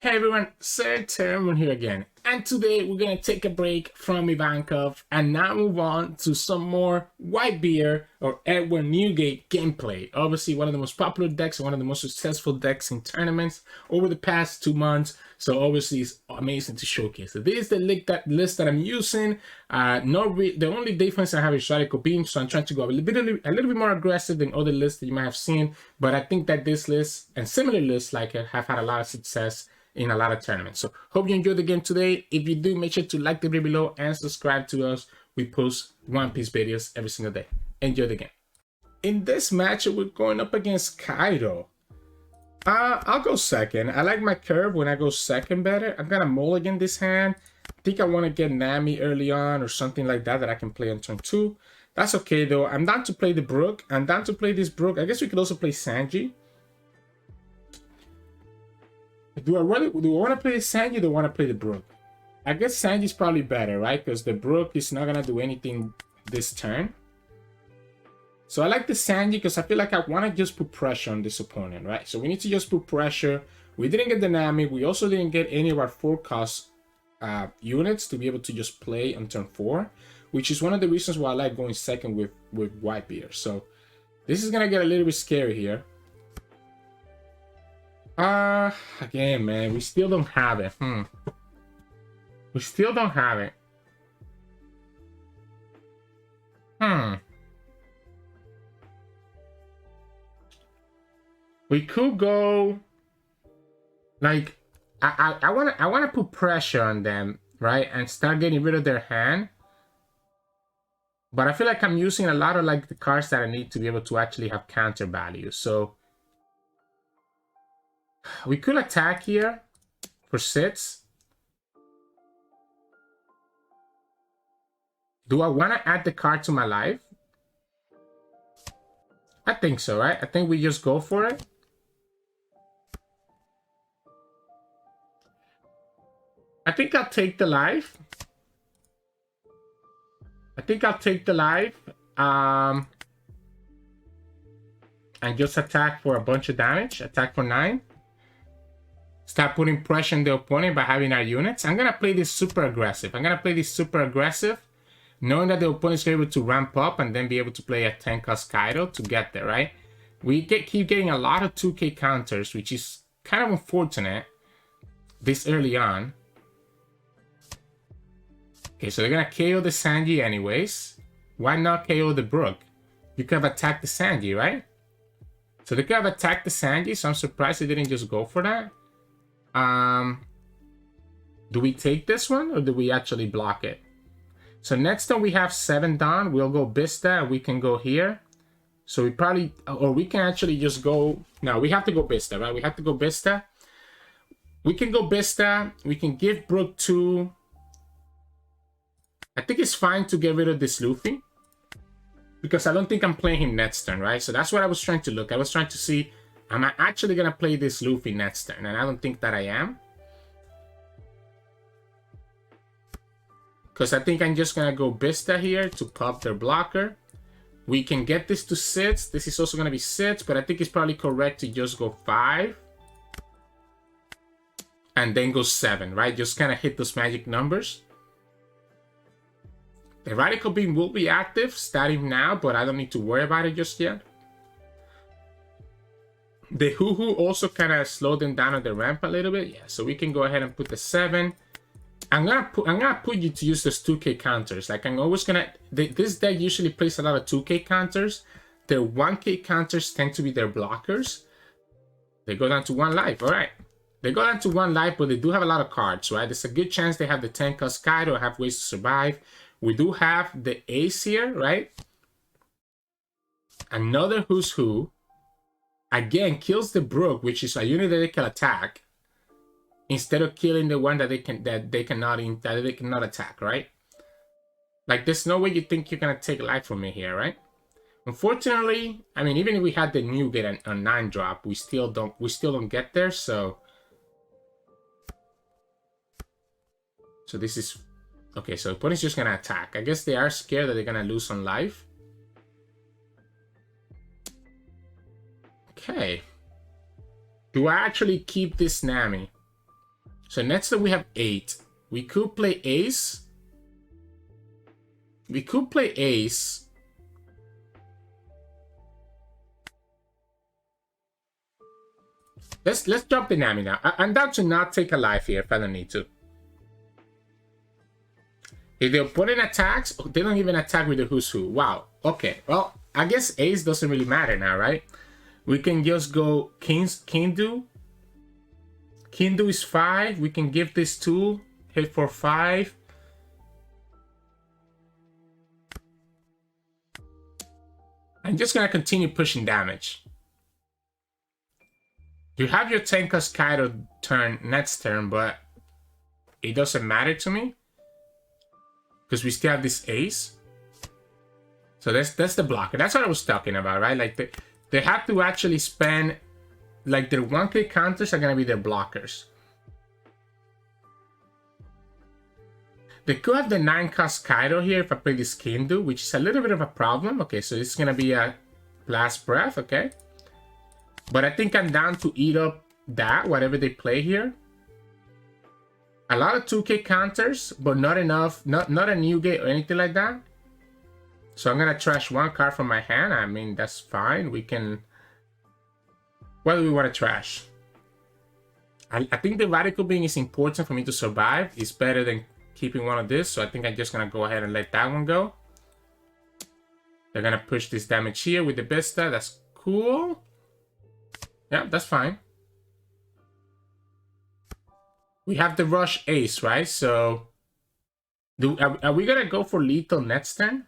Hey everyone, Sirturmund here again, and today we're gonna take a break from Ivankov and now move on to some more Whitebeard or Edward Newgate gameplay. Obviously one of the most popular decks and one of the most successful decks in tournaments over the past 2 months, so obviously it's amazing to showcase. So this is the list that I'm using. The only difference I have is Radical Beam, so I'm trying to go a little bit more aggressive than other lists that you might have seen, but I think that this list and similar lists like it have had a lot of success in a lot of tournaments. So hope you enjoyed the game today. If you do, make sure to like the video below and subscribe to us. We post One Piece videos every single day. Enjoy the game. In this matchup, we're going up against Kaido. I'll go second. I like my curve when I go second better. I'm gonna mulligan this hand. I think I want to get Nami early on or something like that I can play on turn 2. That's okay though. I'm down to play the Brook. I'm down to play this Brook. I guess we could also play Sanji. Do I want to play Sanji or do I want to play the Brook? I guess Sanji's probably better, right? Because the Brook is not going to do anything this turn. So I like the Sanji because I feel like I want to just put pressure on this opponent, right? So we need to just put pressure. We didn't get the Nami. We also didn't get any of our 4-cost units to be able to just play on turn 4, which is one of the reasons why I like going second with Whitebeard. So this is going to get a little bit scary here. Again, man, we still don't have it. We still don't have it. We could go like I wanna put pressure on them, right? And start getting rid of their hand. But I feel like I'm using a lot of like the cards that I need to be able to actually have counter value. So we could attack here for 6. Do I want to add the card to my life? I think so, right? I think we just go for it. I think I'll take the life. And just attack for a bunch of damage. Attack for 9. Start putting pressure on the opponent by having our units. I'm going to play this super aggressive. Knowing that the opponent is able to ramp up and then be able to play a 10-cost Kaido to get there, right? We keep getting a lot of 2k counters, which is kind of unfortunate this early on. Okay, so they're going to KO the Sanji anyways. Why not KO the Brook? You could have attacked the Sanji, right? So they could have attacked the Sanji, so I'm surprised they didn't just go for that. Do we take this one or do we actually block it? So next time we have 7 down, we'll go Vista. We can go here. So we probably, or we can actually just go. No, we have to go Vista, right? We have to go Vista. We can go Vista. We can give Brook 2. I think it's fine to get rid of this Luffy because I don't think I'm playing him next turn, right? So that's what I was trying to look. I was trying to see, am I actually going to play this Luffy next turn? And I don't think that I am. Because I think I'm just going to go Vista here to pop their blocker. We can get this to 6. This is also going to be 6, but I think it's probably correct to just go 5. And then go 7, right? Just kind of hit those magic numbers. The Radical Beam will be active starting now, but I don't need to worry about it just yet. The Hoo-Hoo also kind of slowed them down on the ramp a little bit. Yeah, so we can go ahead and put the 7. I'm gonna put you to use those 2k counters. Like I'm always gonna. This deck usually plays a lot of 2k counters. Their 1k counters tend to be their blockers. They go down to 1 life. All right, they go down to 1 life, but they do have a lot of cards, right? There's a good chance they have the 10-cost Kaido, have ways to survive. We do have the Ace here, right? Another Who's Who. Again, kills the Brook, which is a unit that they can attack, instead of killing the one that they cannot attack, right? Like there's no way you think you're gonna take life from me here, right? Unfortunately, I mean, even if we had the Newgate on 9-drop, we still don't get there. So this is okay. So the opponent's just gonna attack. I guess they are scared that they're gonna lose on life. Okay. Do I actually keep this Nami? So next up we have 8. We could play ace. We could play ace. Let's drop the Nami now. I'm down to not take a life here if I don't need to. If the opponent attacks, they don't even attack with the who's who. Wow. Okay. Well, I guess ace doesn't really matter now, right? We can just go Kingdew. Kingdew is 5. We can give this 2. Hit for 5. I'm just gonna continue pushing damage. You have your Tenka's Kaido turn next turn, but it doesn't matter to me because we still have this ace. So that's the blocker. That's what I was talking about, right? Like they have to actually spend, like their 1k counters are gonna be their blockers. They could have the 9-cost Kaido here if I play this Kingdew, which is a little bit of a problem. Okay, so it's gonna be a Blast Breath, okay. But I think I'm down to eat up that, whatever they play here. A lot of 2k counters, but not enough, not a Newgate or anything like that. So I'm gonna trash 1 card from my hand. I mean, that's fine. We can... What do we want to trash? I think the Radical Beam is important for me to survive. It's better than keeping one of this. So I think I'm just gonna go ahead and let that one go. They're gonna push this damage here with the Vista. That's cool. Yeah, that's fine. We have the Rush Ace, right? So, are we gonna go for lethal next turn?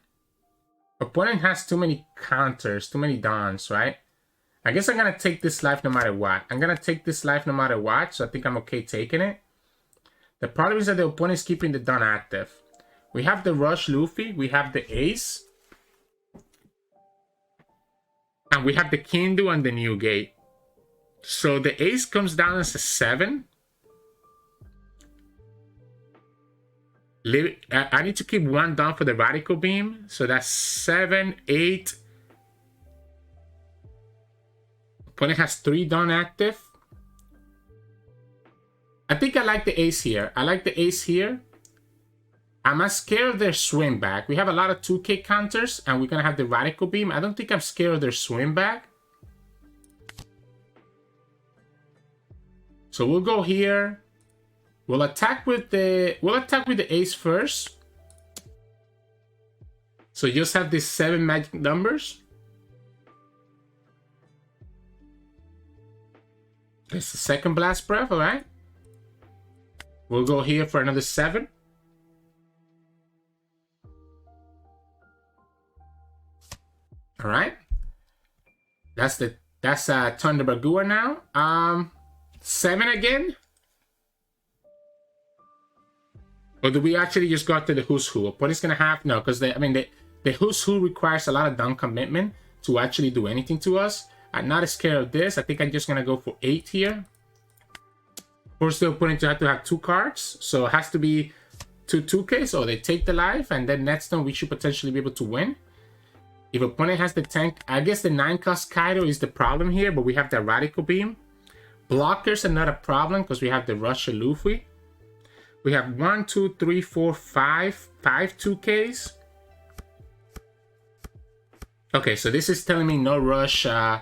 Opponent has too many counters, too many dons, right? I guess I'm gonna take this life no matter what. I'm gonna take this life no matter what, so I think I'm okay taking it. The problem is that the opponent is keeping the don active. We have the Rush Luffy, we have the Ace, and we have the Kingdew and the Newgate. So the ace comes down as a 7. I need to keep 1 down for the Radical Beam. So that's 7, 8. Opponent has 3 down active. I think I like the ace here. I like the ace here. I'm not scared of their swim back. We have a lot of 2k counters and we're going to have the Radical Beam. I don't think I'm scared of their swim back. So we'll go here. We'll attack with the ace first. So you just have these 7 magic numbers. It's the second Blast Breath, alright? We'll go here for another 7. Alright. That's Thunder Bagua now. 7 again? Or do we actually just go to the Who's Who? Opponent's gonna have... No, because the Who's Who requires a lot of down commitment to actually do anything to us. I'm not scared of this. I think I'm just gonna go for 8 here. Force the opponent to have 2 cards. So it has to be 2 2K. So they take the life, and then next turn we should potentially be able to win. If opponent has the tank... I guess the 9-cost Kaido is the problem here, but we have the Radical Beam. Blockers are not a problem because we have the Rush Luffy. We have 1, 2, 3, 4, 5 2Ks. Okay, so this is telling me no rush. Yeah,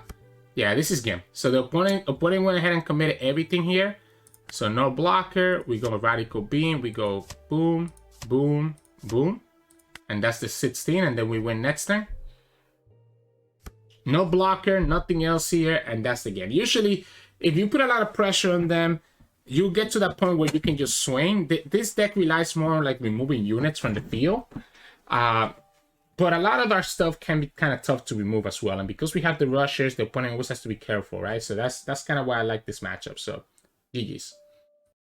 this is game. So the opponent went ahead and committed everything here. So no blocker. We go Radical Beam. We go boom, boom, boom. And that's the 16. And then we win next turn. No blocker, nothing else here. And that's the game. Usually, if you put a lot of pressure on them, you get to that point where you can just swing. This deck relies more on like removing units from the field. But a lot of our stuff can be kind of tough to remove as well. And because we have the rushers, the opponent always has to be careful, right? So that's kind of why I like this matchup. So, GG's.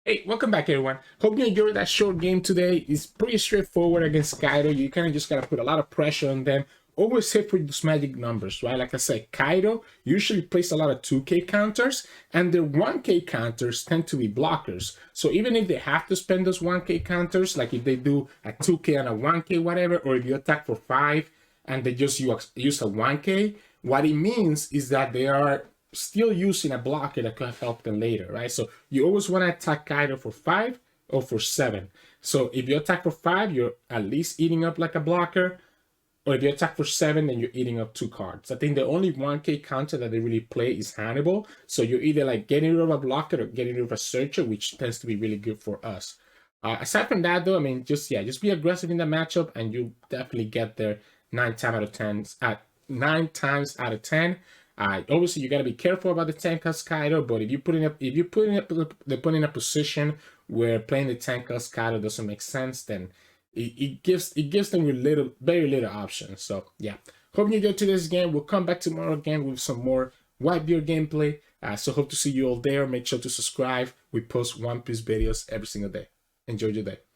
Hey, welcome back, everyone. Hope you enjoyed that short game today. It's pretty straightforward against Kaido. You kind of just got to put a lot of pressure on them. Always hit for those magic numbers, right? Like I said, Kaido usually plays a lot of 2k counters, and their 1k counters tend to be blockers. So even if they have to spend those 1k counters, like if they do a 2k and a 1k, whatever, or if you attack for 5 and they just use a 1k, what it means is that they are still using a blocker that could have helped them later, right? So you always want to attack Kaido for 5 or for 7. So if you attack for 5, you're at least eating up like a blocker. Or if you attack for 7, then you're eating up 2 cards. I think the only 1K counter that they really play is Hannibal. So you're either like getting rid of a blocker or getting rid of a searcher, which tends to be really good for us. Aside from that, though, I mean, just be aggressive in the matchup, and you definitely get there 9 times out of 10. Nine times out of 10. Obviously, you gotta be careful about the 10 cost Kaido, but if you put in a position where playing the 10 cost Kaido doesn't make sense, then it gives them very little options. So yeah, hope you enjoyed today's game. We'll come back tomorrow again with some more Whitebeard gameplay. So hope to see you all there. Make sure to subscribe. We post One Piece videos every single day. Enjoy your day.